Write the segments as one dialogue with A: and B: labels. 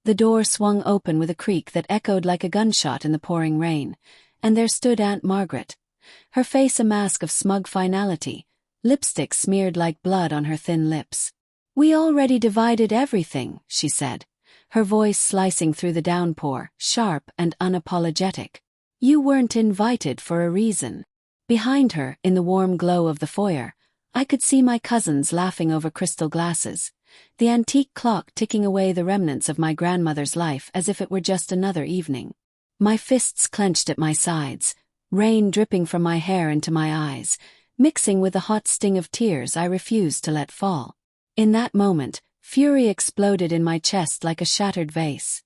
A: The door swung open with a creak that echoed like a gunshot in the pouring rain, and there stood Aunt Margaret, her face a mask of smug finality, lipstick smeared like blood on her thin lips. "We already divided everything," she said, her voice slicing through the downpour, sharp and unapologetic. "You weren't invited for a reason." Behind her, in the warm glow of the foyer, I could see my cousins laughing over crystal glasses, the antique clock ticking away the remnants of my grandmother's life as if it were just another evening. My fists clenched at my sides, rain dripping from my hair into my eyes, mixing with the hot sting of tears I refused to let fall. In that moment, fury exploded in my chest like a shattered vase.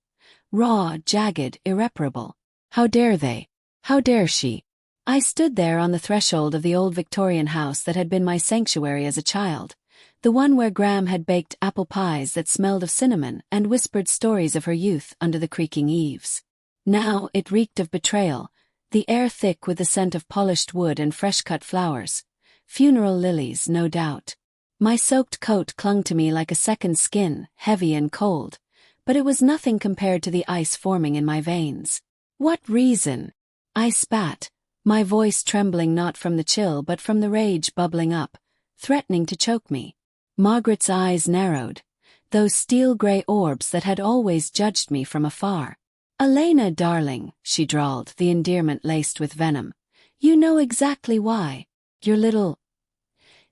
A: Raw, jagged, irreparable. How dare they? How dare she? I stood there on the threshold of the old Victorian house that had been my sanctuary as a child, the one where Gram had baked apple pies that smelled of cinnamon and whispered stories of her youth under the creaking eaves. Now it reeked of betrayal, the air thick with the scent of polished wood and fresh-cut flowers. Funeral lilies, no doubt. My soaked coat clung to me like a second skin, heavy and cold, but it was nothing compared to the ice forming in my veins. "What reason?" I spat, my voice trembling not from the chill but from the rage bubbling up, threatening to choke me. Margaret's eyes narrowed, those steel-gray orbs that had always judged me from afar. "Elena, darling," she drawled, the endearment laced with venom. "You know exactly why. Your little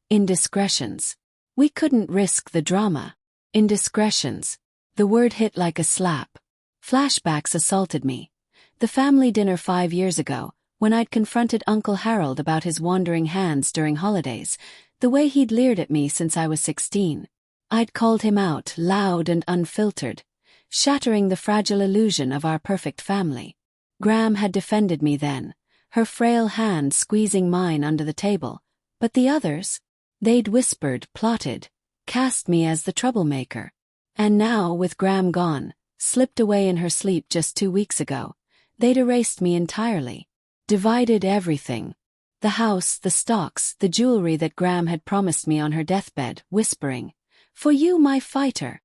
A: indiscretions. We couldn't risk the drama." Indiscretions. The word hit like a slap. Flashbacks assaulted me. The family dinner 5 years ago, when I'd confronted Uncle Harold about his wandering hands during holidays, the way he'd leered at me since I was 16. I'd called him out, loud and unfiltered, shattering the fragile illusion of our perfect family. Gram had defended me then, her frail hand squeezing mine under the table, but the others? They'd whispered, plotted, cast me as the troublemaker. And now, with Gram gone, slipped away in her sleep just 2 weeks ago, they'd erased me entirely. Divided everything. The house, the stocks, the jewelry that Gram had promised me on her deathbed, whispering, "For you, my fighter."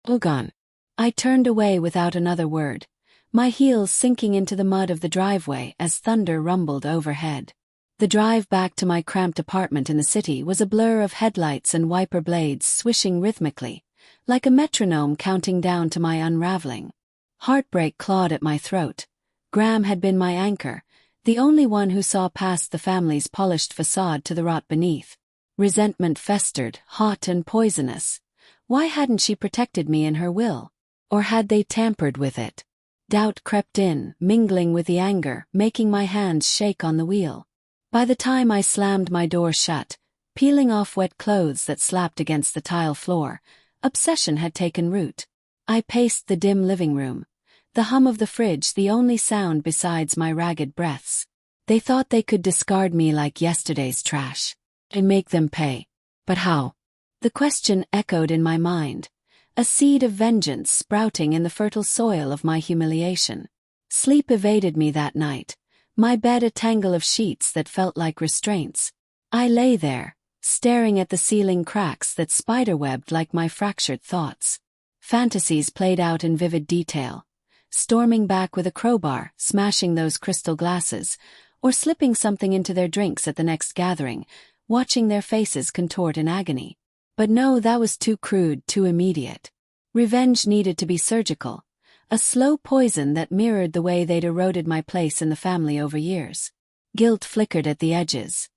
A: All gone. I turned away without another word, my heels sinking into the mud of the driveway as thunder rumbled overhead. The drive back to my cramped apartment in the city was a blur of headlights and wiper blades swishing rhythmically, like a metronome counting down to my unraveling. Heartbreak clawed at my throat. Gram had been my anchor, the only one who saw past the family's polished facade to the rot beneath. Resentment festered, hot and poisonous. Why hadn't she protected me in her will? Or had they tampered with it? Doubt crept in, mingling with the anger, making my hands shake on the wheel. By the time I slammed my door shut, peeling off wet clothes that slapped against the tile floor, obsession had taken root. I paced the dim living room, the hum of the fridge the only sound besides my ragged breaths. They thought they could discard me like yesterday's trash. And make them pay. But how? The question echoed in my mind, a seed of vengeance sprouting in the fertile soil of my humiliation. Sleep evaded me that night, my bed a tangle of sheets that felt like restraints. I lay there, staring at the ceiling cracks that spiderwebbed like my fractured thoughts. Fantasies played out in vivid detail, storming back with a crowbar, smashing those crystal glasses, or slipping something into their drinks at the next gathering, watching their faces contort in agony. But no, that was too crude, too immediate. Revenge needed to be surgical, a slow poison that mirrored the way they'd eroded my place in the family over years. Guilt flickered at the edges.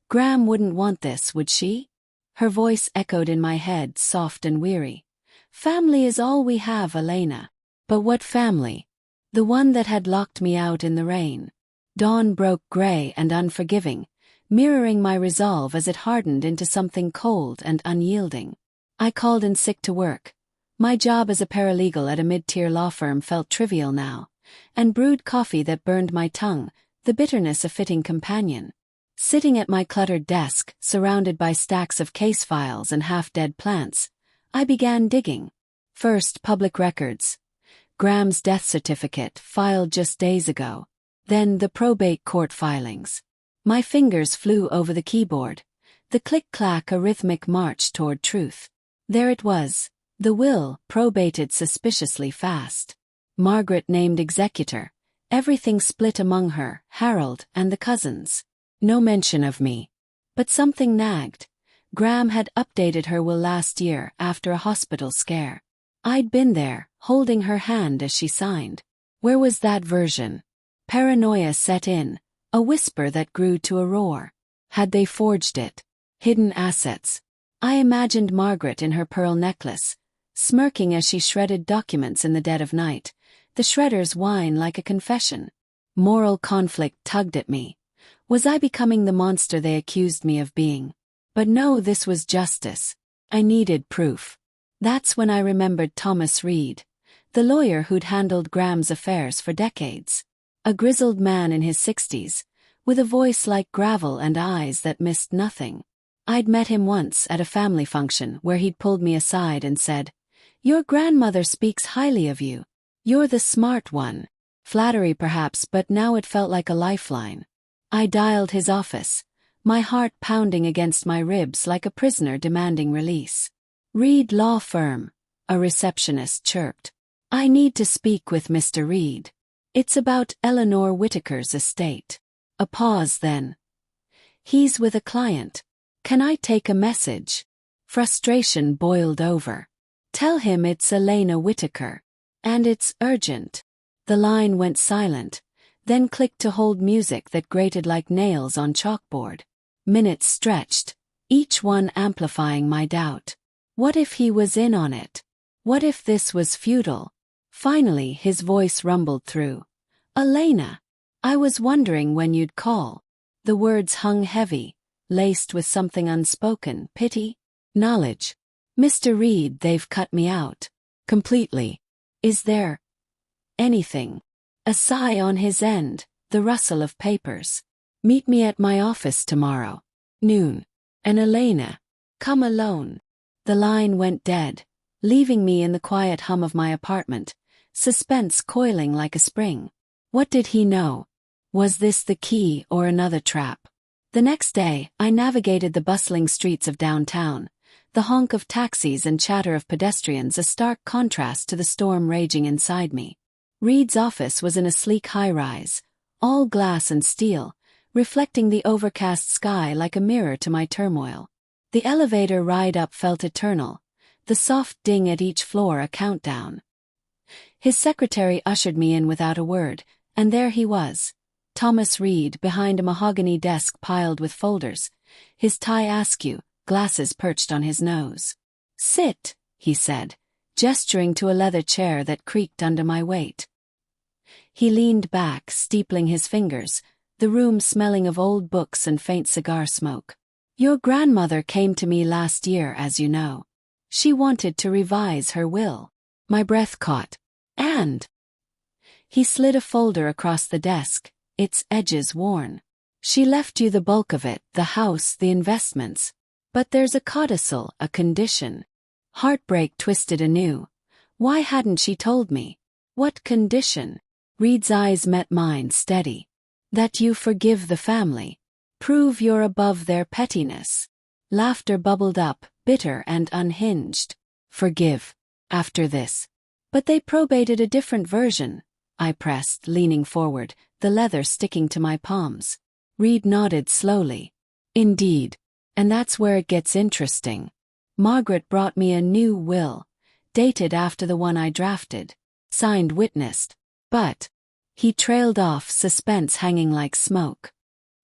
A: Gram wouldn't want this, would she? Her voice echoed in my head, soft and weary. Family is all we have, Elena. But what family? The one that had locked me out in the rain. Dawn broke gray and unforgiving, mirroring my resolve as it hardened into something cold and unyielding. I called in sick to work. My job as a paralegal at a mid-tier law firm felt trivial now, and brewed coffee that burned my tongue, the bitterness a fitting companion. Sitting at my cluttered desk, surrounded by stacks of case files and half-dead plants, I began digging. First, public records. Gram's death certificate, filed just days ago. Then the probate court filings. My fingers flew over the keyboard, the click-clack a rhythmic march toward truth. There it was, The will, probated suspiciously fast. Margaret named executor. Everything split among her, Harold, and the cousins. No mention of me. But something nagged. Graham had updated her will last year after a hospital scare. I'd been there, holding her hand as she signed. Where was that version? Paranoia set in, a whisper that grew to a roar. Had they forged it? Hidden assets. I imagined Margaret in her pearl necklace, smirking as she shredded documents in the dead of night. The shredders whine like a confession. Moral conflict tugged at me. Was I becoming the monster they accused me of being? But no, this was justice. I needed proof. That's when I remembered Thomas Reed, the lawyer who'd handled Graham's affairs for decades. A grizzled man in his 60s, with a voice like gravel and eyes that missed nothing. I'd met him once at a family function where he'd pulled me aside and said, "Your grandmother speaks highly of you. You're the smart one." Flattery perhaps, but now it felt like a lifeline. I dialed his office, my heart pounding against my ribs like a prisoner demanding release. "Reed Law Firm," a receptionist chirped. "I need to speak with Mr. Reed. It's about Eleanor Whitaker's estate." A pause then. "He's with a client. Can I take a message?" Frustration boiled over. "Tell him it's Elena Whitaker. And it's urgent." The line went silent, then clicked to hold music that grated like nails on chalkboard. Minutes stretched, each one amplifying my doubt. What if he was in on it? What if this was futile? Finally his voice rumbled through. "Elena, I was wondering when you'd call." The words hung heavy, laced with something unspoken, pity, knowledge. "Mr. Reed, they've cut me out. Completely. Is there anything?" A sigh on his end, the rustle of papers. "Meet me at my office tomorrow. Noon. And Elena, come alone." The line went dead, leaving me in the quiet hum of my apartment, suspense coiling like a spring. What did he know? Was this the key or another trap? The next day, I navigated the bustling streets of downtown, the honk of taxis and chatter of pedestrians a stark contrast to the storm raging inside me. Reed's office was in a sleek high-rise, all glass and steel, reflecting the overcast sky like a mirror to my turmoil. The elevator ride up felt eternal, the soft ding at each floor a countdown. His secretary ushered me in without a word, and there he was, Thomas Reed behind a mahogany desk piled with folders, his tie askew, glasses perched on his nose. "Sit," he said, gesturing to a leather chair that creaked under my weight. He leaned back, steepling his fingers, the room smelling of old books and faint cigar smoke. "Your grandmother came to me last year, as you know. She wanted to revise her will." My breath caught. "And?" He slid a folder across the desk, its edges worn. "She left you the bulk of it, the house, the investments. But there's a codicil, a condition." Heartbreak twisted anew. Why hadn't she told me? What condition? Reed's eyes met mine, steady. "That you forgive the family. Prove you're above their pettiness." Laughter bubbled up, bitter and unhinged. "Forgive. After this." "But they probated a different version," I pressed, leaning forward, the leather sticking to my palms. Reed nodded slowly. "Indeed. And that's where it gets interesting. Margaret brought me a new will, dated after the one I drafted. Signed, witnessed. But..." He trailed off, suspense hanging like smoke.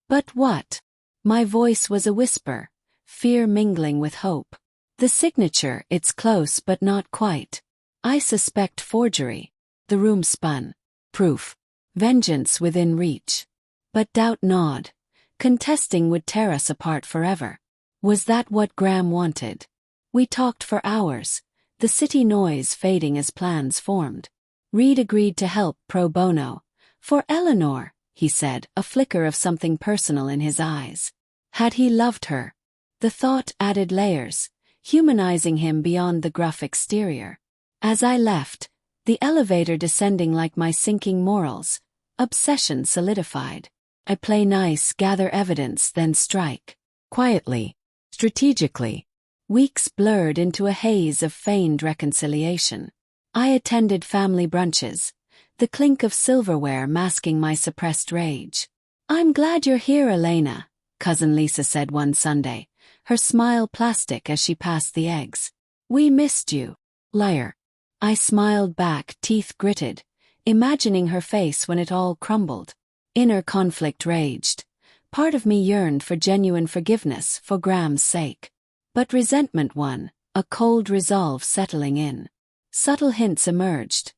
A: "But what?" My voice was a whisper, fear mingling with hope. "The signature, it's close but not quite. I suspect forgery." The room spun. Proof. Vengeance within reach. But doubt gnawed. Contesting would tear us apart forever. Was that what Graham wanted? We talked for hours, the city noise fading as plans formed. Reed agreed to help pro bono. "For Eleanor," he said, a flicker of something personal in his eyes. Had he loved her? The thought added layers, humanizing him beyond the gruff exterior. As I left, the elevator descending like my sinking morals, obsession solidified. I play nice, gather evidence, then strike. Quietly. Strategically. Weeks blurred into a haze of feigned reconciliation. I attended family brunches, the clink of silverware masking my suppressed rage. "I'm glad you're here, Elena," Cousin Lisa said one Sunday, her smile plastic as she passed the eggs. "We missed you." "Liar." I smiled back, teeth gritted, imagining her face when it all crumbled. Inner conflict raged. Part of me yearned for genuine forgiveness for Graham's sake. But resentment won, a cold resolve settling in. Subtle hints emerged.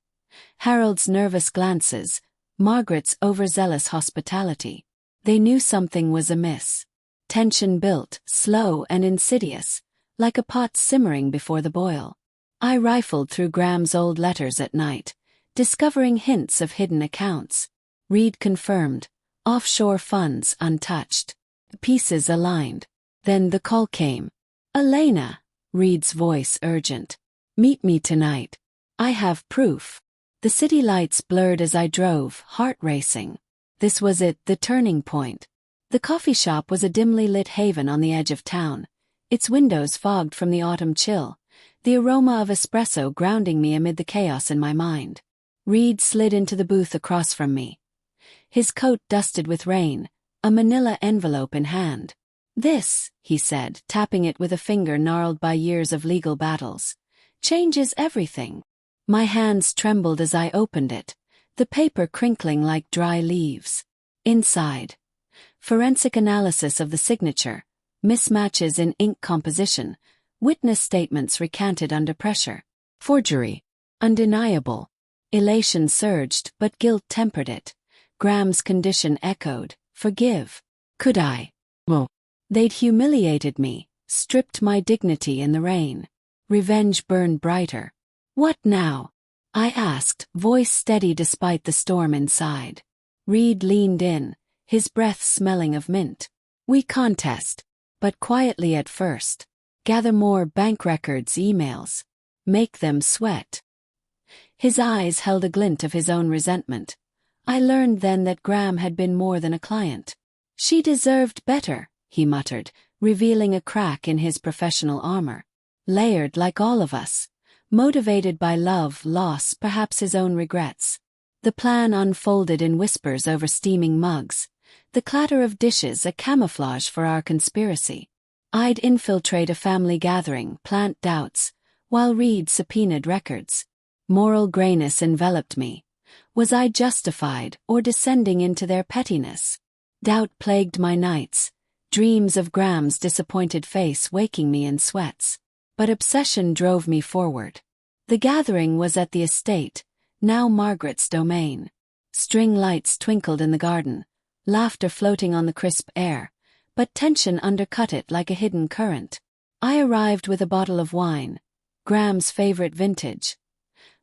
A: Harold's nervous glances, Margaret's overzealous hospitality. They knew something was amiss. Tension built, slow and insidious, like a pot simmering before the boil. I rifled through Graham's old letters at night, discovering hints of hidden accounts. Reed confirmed, offshore funds untouched. Pieces aligned. Then the call came. "Elena," Reed's voice urgent. "Meet me tonight. I have proof." The city lights blurred as I drove, heart racing. This was it, the turning point. The coffee shop was a dimly lit haven on the edge of town, its windows fogged from the autumn chill, the aroma of espresso grounding me amid the chaos in my mind. Reed slid into the booth across from me. His coat dusted with rain, a manila envelope in hand. "This," he said, tapping it with a finger gnarled by years of legal battles, "changes everything." My hands trembled as I opened it, the paper crinkling like dry leaves. Inside, forensic analysis of the signature, mismatches in ink composition, witness statements recanted under pressure. Forgery. Undeniable. Elation surged, but guilt tempered it. Graham's condition echoed. Forgive. Could I? Well. They'd humiliated me, stripped my dignity in the rain. Revenge burned brighter. "What now?" I asked, voice steady despite the storm inside. Reed leaned in, his breath smelling of mint. "We contest, but quietly at first. Gather more bank records, emails. Make them sweat." His eyes held a glint of his own resentment. I learned then that Graham had been more than a client. "She deserved better," he muttered, revealing a crack in his professional armor. Layered like all of us, motivated by love, loss, perhaps his own regrets. The plan unfolded in whispers over steaming mugs, the clatter of dishes a camouflage for our conspiracy. I'd infiltrate a family gathering, plant doubts, while Reed subpoenaed records. Moral grayness enveloped me. Was I justified or descending into their pettiness? Doubt plagued my nights, dreams of Graham's disappointed face waking me in sweats. But obsession drove me forward. The gathering was at the estate, now Margaret's domain. String lights twinkled in the garden, laughter floating on the crisp air, but tension undercut it like a hidden current. I arrived with a bottle of wine, Graham's favorite vintage.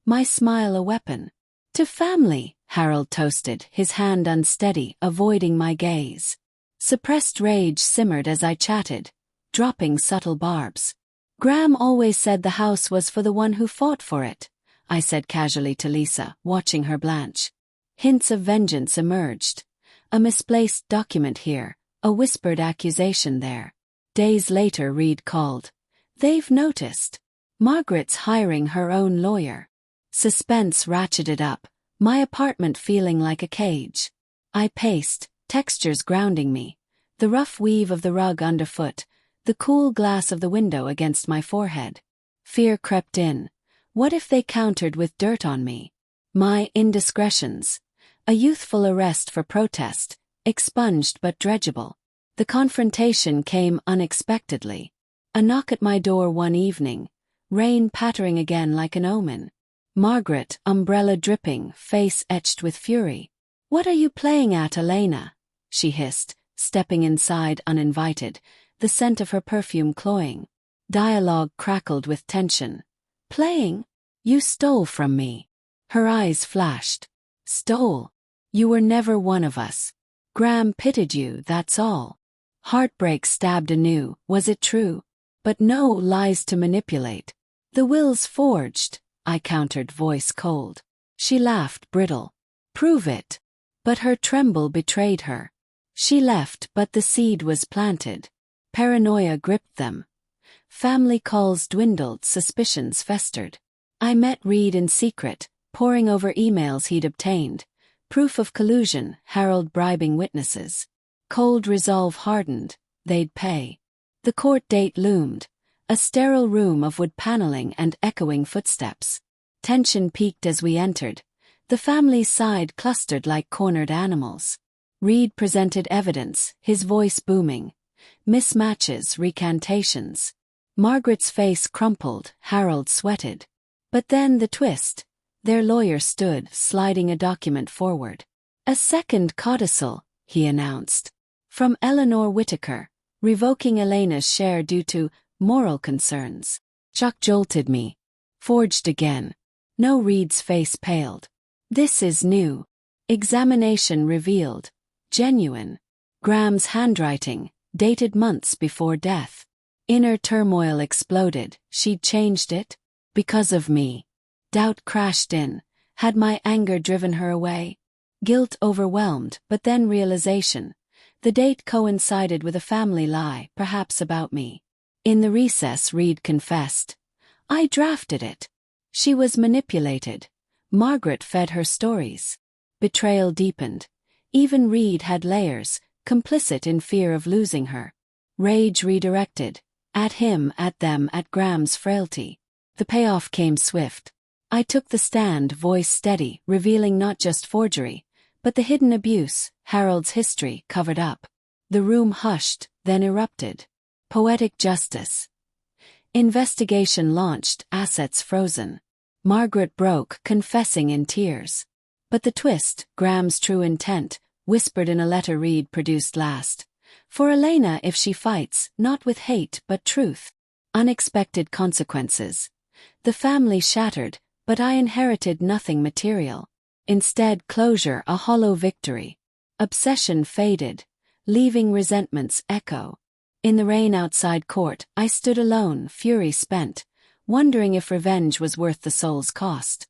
A: My smile a weapon. "To family," Harold toasted, his hand unsteady, avoiding my gaze. Suppressed rage simmered as I chatted, dropping subtle barbs. "Graham always said the house was for the one who fought for it," I said casually to Lisa, watching her blanch. Hints of vengeance emerged. A misplaced document here, a whispered accusation there. Days later Reed called. "They've noticed. Margaret's hiring her own lawyer." Suspense ratcheted up, my apartment feeling like a cage. I paced, textures grounding me, the rough weave of the rug underfoot, the cool glass of the window against my forehead. Fear crept in. What if they countered with dirt on me? My indiscretions. A youthful arrest for protest, expunged but dredgeable. The confrontation came unexpectedly. A knock at my door one evening, rain pattering again like an omen. Margaret, umbrella dripping, face etched with fury. "What are you playing at, Elena?" she hissed, stepping inside uninvited, the scent of her perfume cloying. Dialogue crackled with tension. "Playing? You stole from me." Her eyes flashed. "Stole? You were never one of us. Graham pitted you, that's all." Heartbreak stabbed anew, was it true? But no lies to manipulate. "The will's forged," I countered, voice cold. She laughed, brittle. "Prove it." But her tremble betrayed her. She left, but the seed was planted. Paranoia gripped them. Family calls dwindled, suspicions festered. I met Reed in secret, poring over emails he'd obtained. Proof of collusion, Harold bribing witnesses. Cold resolve hardened, they'd pay. The court date loomed, a sterile room of wood paneling and echoing footsteps. Tension peaked as we entered. The family's side clustered like cornered animals. Reed presented evidence, his voice booming. Mismatches, recantations. Margaret's face crumpled, Harold sweated. But then the twist. Their lawyer stood, sliding a document forward. A second codicil, he announced. From Eleanor Whitaker, revoking Elena's share due to moral concerns. Shock jolted me. Forged again. No, Reed's face paled. This is new. Examination revealed. Genuine. Graham's handwriting, dated months before death. Inner turmoil exploded. She'd changed it? Because of me. Doubt crashed in. Had my anger driven her away? Guilt overwhelmed, but then realization. The date coincided with a family lie, perhaps about me. In the recess, Reed confessed. I drafted it. She was manipulated. Margaret fed her stories. Betrayal deepened. Even Reed had layers, complicit in fear of losing her. Rage redirected. At him, at them, at Graham's frailty. The payoff came swift. I took the stand, voice steady, revealing not just forgery, but the hidden abuse, Harold's history, covered up. The room hushed, then erupted. Poetic justice. Investigation launched, assets frozen. Margaret broke, confessing in tears. But the twist, Graham's true intent, whispered in a letter Reed produced last. For Elena if she fights, not with hate but truth. Unexpected consequences. The family shattered, but I inherited nothing material. Instead closure, a hollow victory. Obsession faded, leaving resentments echo. In the rain outside court, I stood alone, fury spent, wondering if revenge was worth the soul's cost.